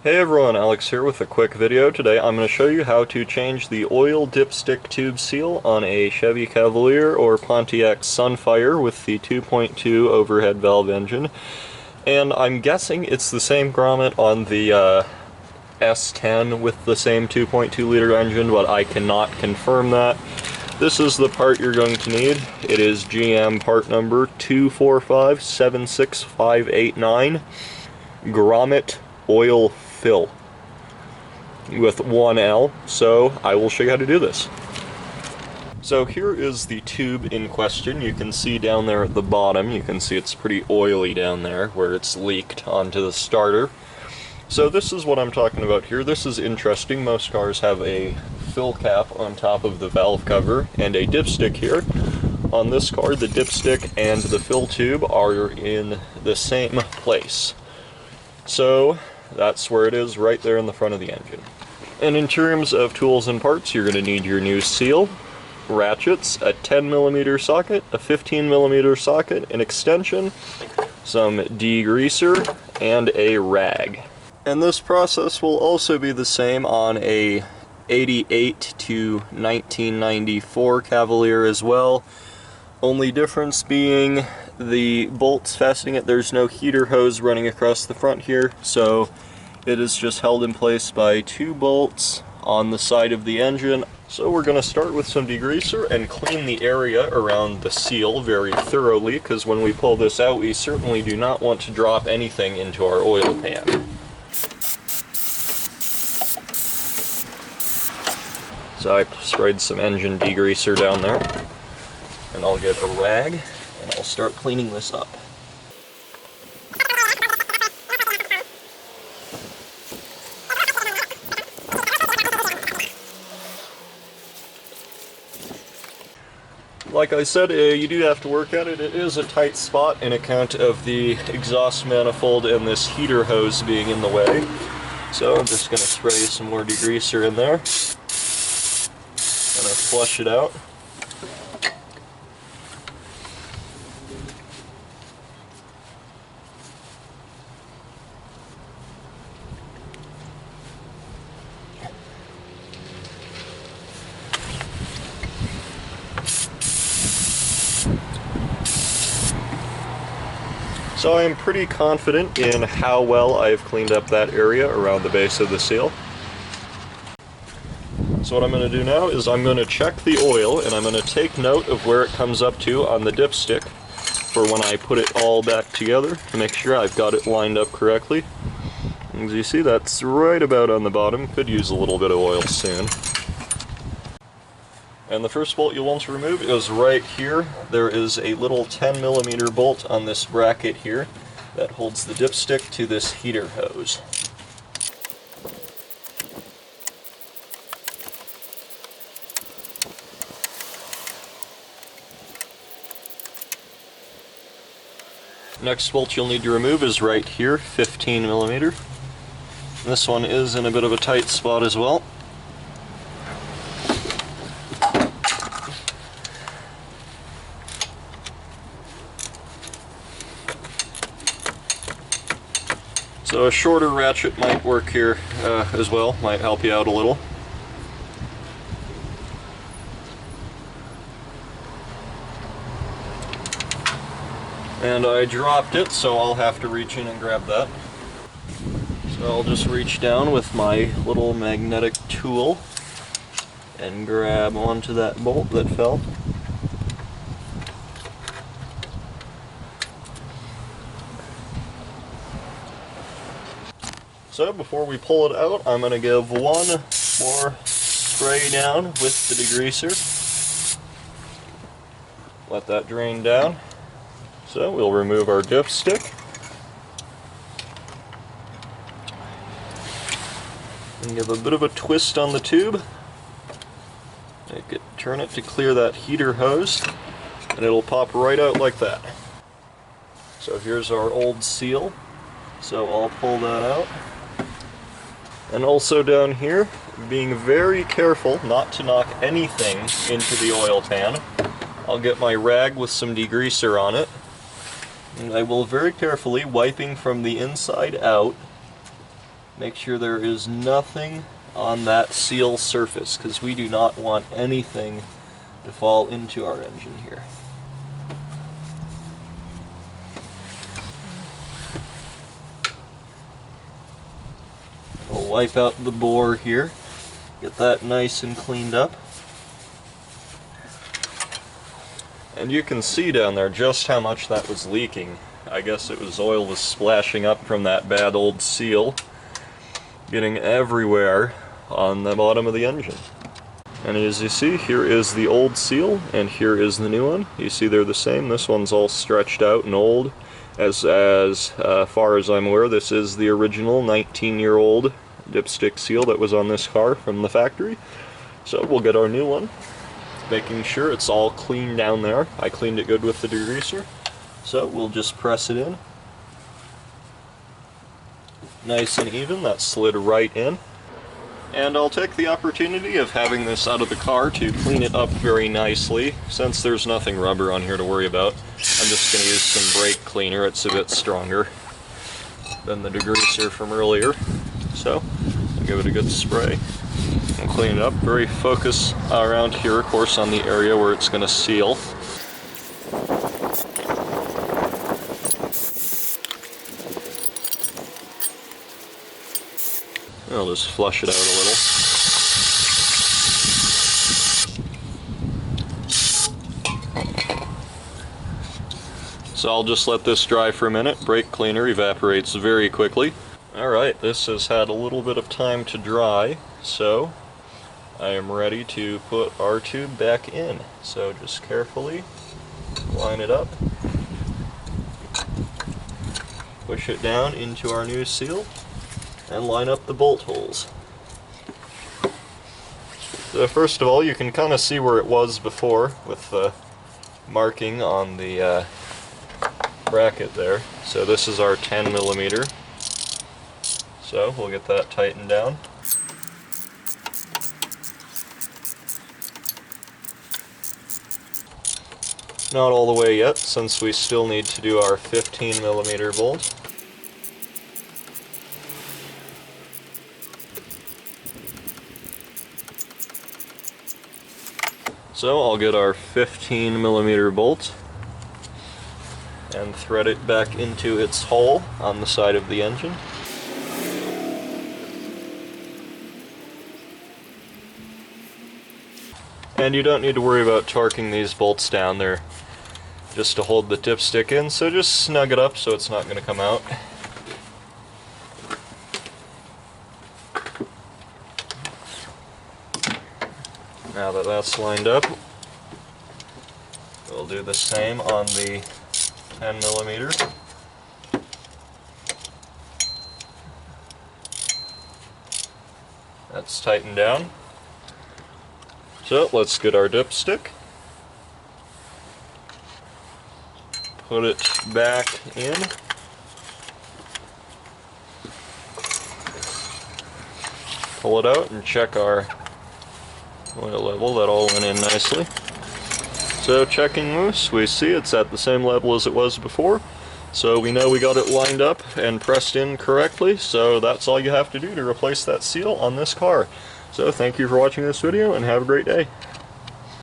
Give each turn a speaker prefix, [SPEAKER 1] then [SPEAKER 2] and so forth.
[SPEAKER 1] Hey everyone, Alex here with a quick video. Today I'm going to show you how to change the oil dipstick tube seal on a Chevy Cavalier or Pontiac Sunfire with the 2.2 overhead valve engine. And I'm guessing it's the same grommet on the S10 with the same 2.2 liter engine, but I cannot confirm that. This is the part you're going to need. It is GM part number 245-76589, grommet oil fill with one L, so I will show you how to do this. So here is the tube in question. You can see down there at the bottom, you can see it's pretty oily down there where it's leaked onto the starter. So this is what I'm talking about here. This is interesting. Most cars have a fill cap on top of the valve cover and a dipstick here. On this car, the dipstick and the fill tube are in the same place. So that's where it is, right there in the front of the engine. And in terms of tools and parts, you're going to need your new seal, ratchets, a 10mm socket, a 15mm socket, an extension, some degreaser, and a rag. And this process will also be the same on a 88 to 1994 Cavalier as well. Only difference being the bolts fastening it, there's no heater hose running across the front here, so it is just held in place by two bolts on the side of the engine. So we're going to start with some degreaser and clean the area around the seal very thoroughly, because when we pull this out, we certainly do not want to drop anything into our oil pan. So I sprayed some engine degreaser down there, and I'll get a rag and I'll start cleaning this up. Like I said, you do have to work at it. It is a tight spot in account of the exhaust manifold and this heater hose being in the way. So I'm just going to spray some more degreaser in there. Gonna flush it out. So I am pretty confident in how well I've cleaned up that area around the base of the seal. So what I'm going to do now is I'm going to check the oil, and I'm going to take note of where it comes up to on the dipstick for when I put it all back together to make sure I've got it lined up correctly. As you see, that's right about on the bottom. Could use a little bit of oil soon. And the first bolt you'll want to remove is right here. There is a little 10mm bolt on this bracket here that holds the dipstick to this heater hose. Next bolt you'll need to remove is right here, 15mm. This one is in a bit of a tight spot as well. So a shorter ratchet might work here as well, might help you out a little. And I dropped it, so I'll have to reach in and grab that. So I'll just reach down with my little magnetic tool and grab onto that bolt that fell. So before we pull it out, I'm going to give one more spray down with the degreaser. Let that drain down. So we'll remove our dipstick. And give a bit of a twist on the tube. Turn it to clear that heater hose, and it'll pop right out like that. So here's our old seal. So I'll pull that out. And also down here, being very careful not to knock anything into the oil pan, I'll get my rag with some degreaser on it, and I will very carefully, wiping from the inside out, make sure there is nothing on that seal surface, because we do not want anything to fall into our engine here. We'll wipe out the bore here, get that nice and cleaned up. And you can see down there just how much that was leaking. I guess it was oil was splashing up from that bad old seal, getting everywhere on the bottom of the engine. And as you see, here is the old seal, and here is the new one. You see they're the same. This one's all stretched out and old. As far as I'm aware, this is the original 19-year-old dipstick seal that was on this car from the factory. So we'll get our new one, making sure it's all clean down there. I cleaned it good with the degreaser. So we'll just press it in. Nice and even, that slid right in. And I'll take the opportunity of having this out of the car to clean it up very nicely. Since there's nothing rubber on here to worry about, I'm just going to use some brake cleaner. It's a bit stronger than the degreaser from earlier. So I'll give it a good spray and clean it up. Very focus around here, of course, on the area where it's going to seal. I'll just flush it out a little. So I'll just let this dry for a minute. Brake cleaner evaporates very quickly. Alright, this has had a little bit of time to dry, so I am ready to put our tube back in. So just carefully line it up, push it down into our new seal, and line up the bolt holes. So first of all, you can kind of see where it was before with the marking on the bracket there. So this is our 10mm. So we'll get that tightened down. Not all the way yet, since we still need to do our 15mm bolt. So I'll get our 15mm bolt and thread it back into its hole on the side of the engine. And you don't need to worry about torquing these bolts down. They're just to hold the dipstick in, so just snug it up so it's not going to come out. Now that that's lined up, we'll do the same on the 10mm. That's tightened down. So let's get our dipstick, put it back in, pull it out and check our oil level. That all went in nicely. So checking loose, we see it's at the same level as it was before. So we know we got it lined up and pressed in correctly. So that's all you have to do to replace that seal on this car. So thank you for watching this video and have a great day.